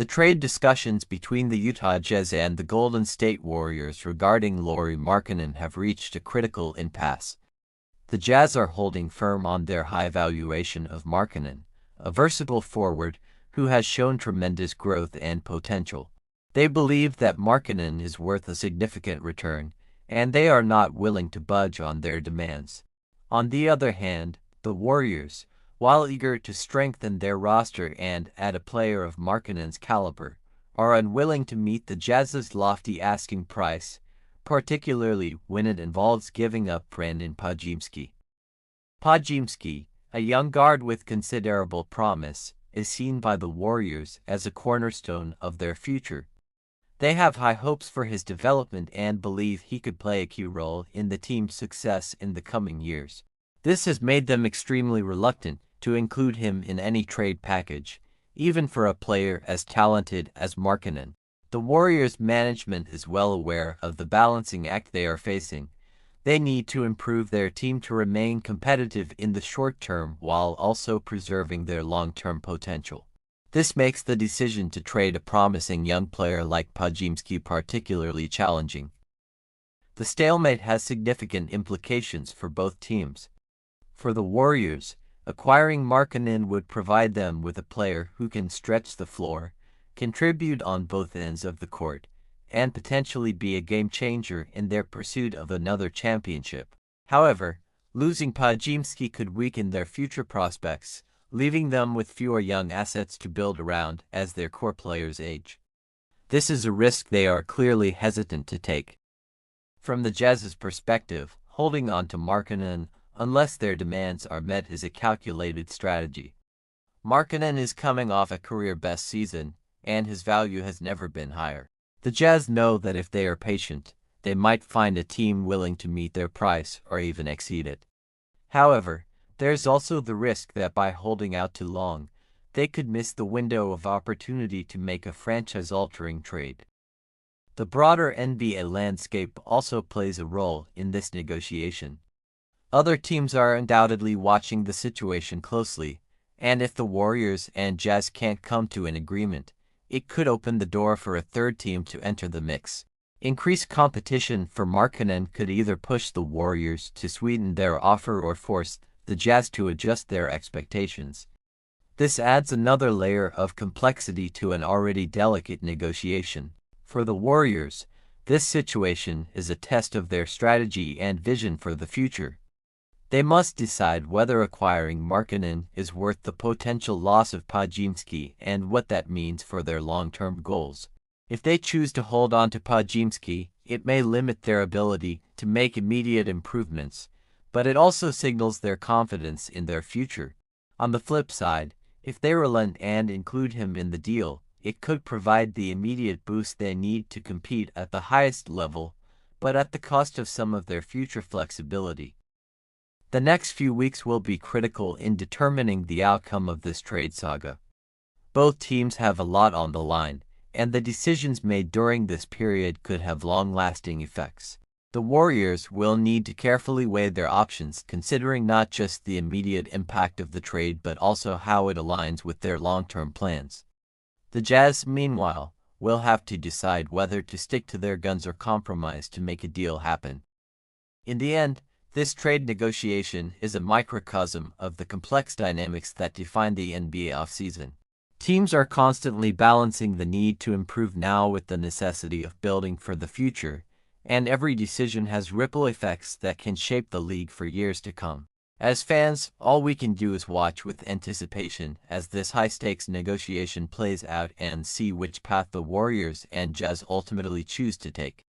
The trade discussions between the Utah Jazz and the Golden State Warriors regarding Lauri Markkanen have reached a critical impasse. The Jazz are holding firm on their high valuation of Markkanen, a versatile forward who has shown tremendous growth and potential. They believe that Markkanen is worth a significant return, and they are not willing to budge on their demands. On the other hand, the Warriors, while eager to strengthen their roster and add a player of Markkanen's caliber, are unwilling to meet the Jazz's lofty asking price, particularly when it involves giving up Brandin Podziemski. Podziemski, a young guard with considerable promise, is seen by the Warriors as a cornerstone of their future. They have high hopes for his development and believe he could play a key role in the team's success in the coming years. This has made them extremely reluctant to include him in any trade package, even for a player as talented as Markkanen. The Warriors' management is well aware of the balancing act they are facing. They need to improve their team to remain competitive in the short term while also preserving their long-term potential. This makes the decision to trade a promising young player like Podziemski particularly challenging. The stalemate has significant implications for both teams. For the Warriors, acquiring Markkanen would provide them with a player who can stretch the floor, contribute on both ends of the court, and potentially be a game-changer in their pursuit of another championship. However, losing Podziemski could weaken their future prospects, leaving them with fewer young assets to build around as their core players age. This is a risk they are clearly hesitant to take. From the Jazz's perspective, holding on to Markkanen unless their demands are met is a calculated strategy. Markkanen is coming off a career-best season, and his value has never been higher. The Jazz know that if they are patient, they might find a team willing to meet their price or even exceed it. However, there's also the risk that by holding out too long, they could miss the window of opportunity to make a franchise-altering trade. The broader NBA landscape also plays a role in this negotiation. Other teams are undoubtedly watching the situation closely, and if the Warriors and Jazz can't come to an agreement, it could open the door for a third team to enter the mix. Increased competition for Markkanen could either push the Warriors to sweeten their offer or force the Jazz to adjust their expectations. This adds another layer of complexity to an already delicate negotiation. For the Warriors, this situation is a test of their strategy and vision for the future. They must decide whether acquiring Markkanen is worth the potential loss of Podziemski and what that means for their long-term goals. If they choose to hold on to Podziemski, it may limit their ability to make immediate improvements, but it also signals their confidence in their future. On the flip side, if they relent and include him in the deal, it could provide the immediate boost they need to compete at the highest level, but at the cost of some of their future flexibility. The next few weeks will be critical in determining the outcome of this trade saga. Both teams have a lot on the line, and the decisions made during this period could have long-lasting effects. The Warriors will need to carefully weigh their options, considering not just the immediate impact of the trade but also how it aligns with their long-term plans. The Jazz, meanwhile, will have to decide whether to stick to their guns or compromise to make a deal happen. In the end, this trade negotiation is a microcosm of the complex dynamics that define the NBA offseason. Teams are constantly balancing the need to improve now with the necessity of building for the future, and every decision has ripple effects that can shape the league for years to come. As fans, all we can do is watch with anticipation as this high-stakes negotiation plays out and see which path the Warriors and Jazz ultimately choose to take.